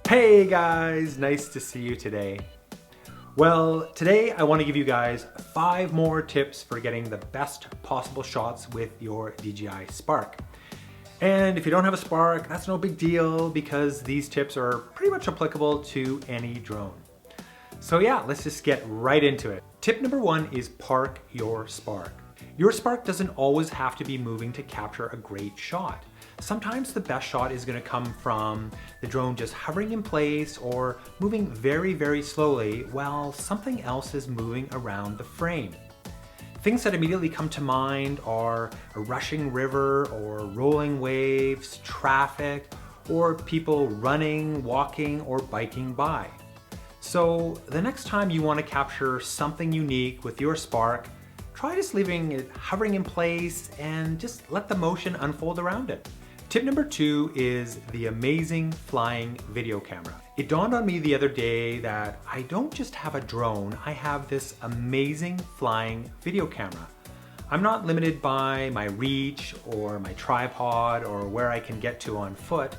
Hey guys, nice to see you today. Well, today I want to give you guys 5 more tips for getting the best possible shots with your DJI Spark. And if you don't have a Spark, that's no big deal because these tips are pretty much applicable to any drone. So yeah, let's just get right into it. Tip number 1 is park your Spark. Your Spark doesn't always have to be moving to capture a great shot. Sometimes the best shot is going to come from the drone just hovering in place or moving very, very slowly while something else is moving around the frame. Things that immediately come to mind are a rushing river or rolling waves, traffic, or people running, walking, or biking by. So the next time you want to capture something unique with your Spark, try just leaving it hovering in place and just let the motion unfold around it. Tip number 2 is the amazing flying video camera. It dawned on me the other day that I don't just have a drone, I have this amazing flying video camera. I'm not limited by my reach or my tripod or where I can get to on foot.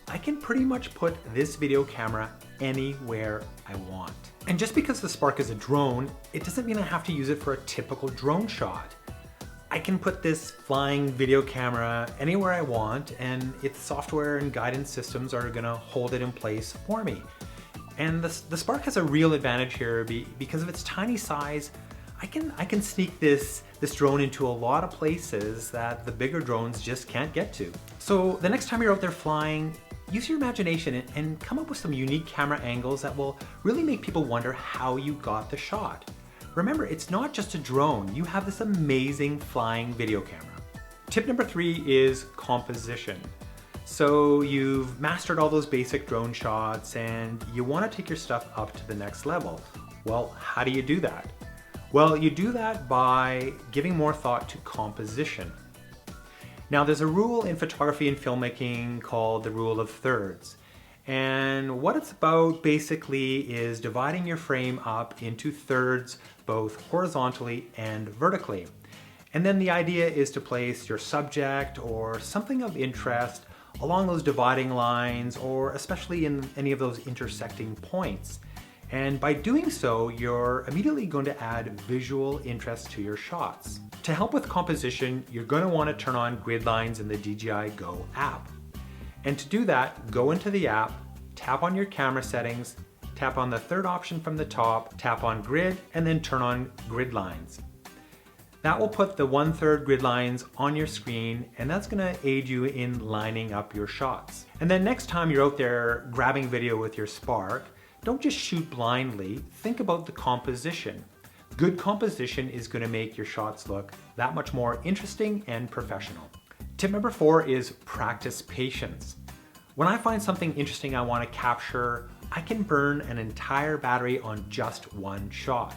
I can pretty much put this video camera anywhere I want. And just because the Spark is a drone, it doesn't mean I have to use it for a typical drone shot. I can put this flying video camera anywhere I want, and its software and guidance systems are gonna hold it in place for me. And the Spark has a real advantage here because of its tiny size. I can sneak this drone into a lot of places that the bigger drones just can't get to. So the next time you're out there flying, use your imagination and come up with some unique camera angles that will really make people wonder how you got the shot. Remember, it's not just a drone. You have this amazing flying video camera. Tip number 3 is composition. So you've mastered all those basic drone shots and you want to take your stuff up to the next level. Well, how do you do that? Well, you do that by giving more thought to composition. Now, there's a rule in photography and filmmaking called the rule of thirds. And what it's about basically is dividing your frame up into thirds, both horizontally and vertically. And then the idea is to place your subject or something of interest along those dividing lines, or especially in any of those intersecting points. And by doing so, you're immediately going to add visual interest to your shots. To help with composition, you're going to want to turn on grid lines in the DJI Go app. And to do that, go into the app, tap on your camera settings, tap on the third option from the top, tap on grid, and then turn on grid lines. That will put the 1/3 grid lines on your screen, and that's going to aid you in lining up your shots. And then next time you're out there grabbing video with your Spark, don't just shoot blindly, think about the composition. Good composition is going to make your shots look that much more interesting and professional. Tip number 4 is practice patience. When I find something interesting I want to capture, I can burn an entire battery on just one shot.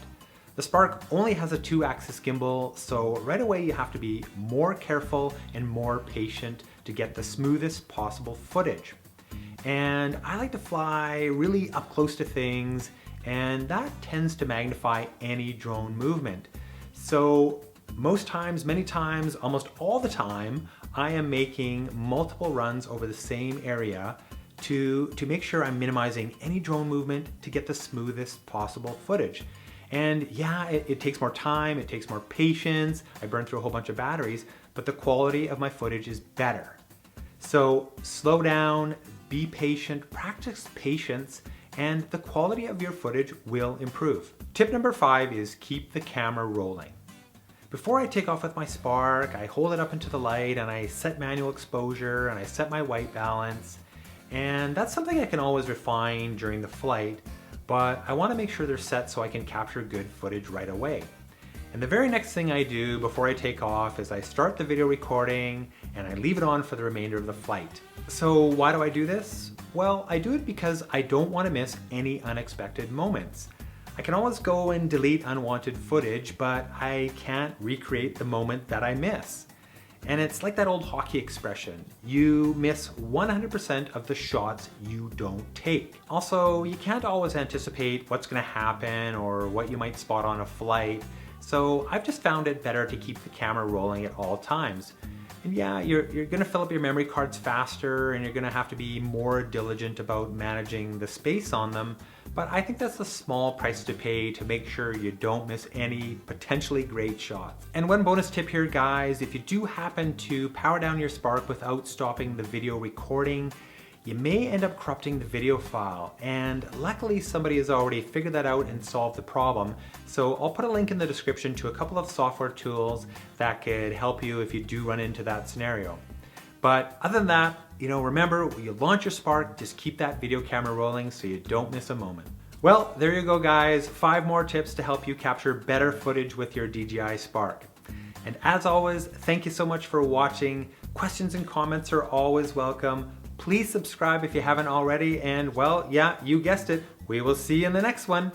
The Spark only has a 2-axis gimbal, so right away you have to be more careful and more patient to get the smoothest possible footage. And I like to fly really up close to things, and that tends to magnify any drone movement. So most times, many times, almost all the time, I am making multiple runs over the same area to make sure I'm minimizing any drone movement to get the smoothest possible footage. And yeah, it takes more time, it takes more patience, I burn through a whole bunch of batteries, but the quality of my footage is better. So slow down, be patient, practice patience, and the quality of your footage will improve. Tip number 5 is keep the camera rolling. Before I take off with my Spark, I hold it up into the light and I set manual exposure and I set my white balance. And that's something I can always refine during the flight, but I want to make sure they're set so I can capture good footage right away. And the very next thing I do before I take off is I start the video recording and I leave it on for the remainder of the flight. So why do I do this? Well, I do it because I don't want to miss any unexpected moments. I can always go and delete unwanted footage, but I can't recreate the moment that I miss. And it's like that old hockey expression, you miss 100% of the shots you don't take. Also, you can't always anticipate what's going to happen or what you might spot on a flight, so I've just found it better to keep the camera rolling at all times. And yeah, you're gonna fill up your memory cards faster and you're gonna have to be more diligent about managing the space on them, but I think that's a small price to pay to make sure you don't miss any potentially great shots. And one bonus tip here, guys, if you do happen to power down your Spark without stopping the video recording, you may end up corrupting the video file, and luckily somebody has already figured that out and solved the problem. So I'll put a link in the description to a couple of software tools that could help you if you do run into that scenario. But other than that, remember, when you launch your Spark, just keep that video camera rolling so you don't miss a moment. Well, there you go, guys. 5 more tips to help you capture better footage with your DJI Spark. And as always, thank you so much for watching. Questions and comments are always welcome. Please subscribe if you haven't already, and well, yeah, you guessed it, we will see you in the next one.